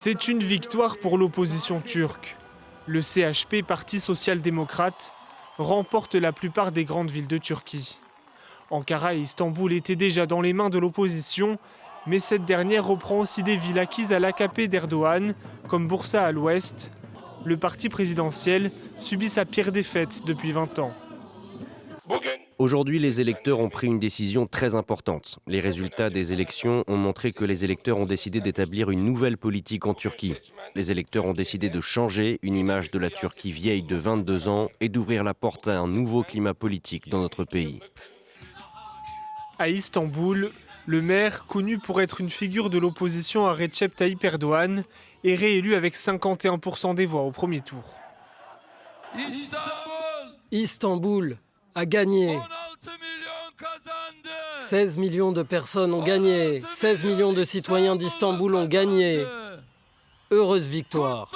C'est une victoire pour l'opposition turque. Le CHP, Parti social-démocrate, remporte la plupart des grandes villes de Turquie. Ankara et Istanbul étaient déjà dans les mains de l'opposition, mais cette dernière reprend aussi des villes acquises à l'AKP d'Erdogan, comme Bursa à l'ouest. Le parti présidentiel subit sa pire défaite depuis 20 ans. Aujourd'hui, les électeurs ont pris une décision très importante. Les résultats des élections ont montré que les électeurs ont décidé d'établir une nouvelle politique en Turquie. Les électeurs ont décidé de changer une image de la Turquie vieille de 22 ans et d'ouvrir la porte à un nouveau climat politique dans notre pays. À Istanbul, le maire, connu pour être une figure de l'opposition à Recep Tayyip Erdogan, est réélu avec 51% des voix au premier tour. Istanbul a gagné. 16 millions de personnes ont gagné. 16 millions de citoyens d'Istanbul ont gagné. Heureuse victoire.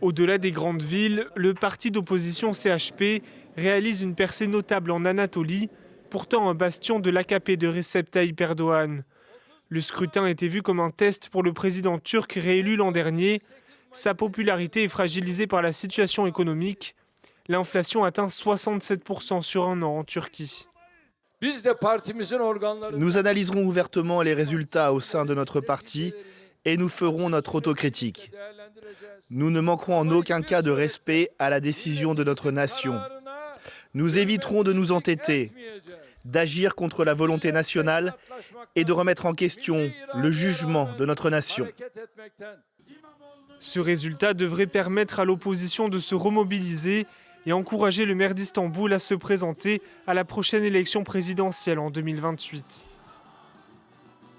Au-delà des grandes villes, le parti d'opposition CHP réalise une percée notable en Anatolie, pourtant un bastion de l'AKP de Recep Tayyip Erdogan. Le scrutin était vu comme un test pour le président turc réélu l'an dernier. Sa popularité est fragilisée par la situation économique. L'inflation atteint 67% sur un an en Turquie. Nous analyserons ouvertement les résultats au sein de notre parti et nous ferons notre autocritique. Nous ne manquerons en aucun cas de respect à la décision de notre nation. Nous éviterons de nous entêter, d'agir contre la volonté nationale et de remettre en question le jugement de notre nation. Ce résultat devrait permettre à l'opposition de se remobiliser et encourager le maire d'Istanbul à se présenter à la prochaine élection présidentielle en 2028.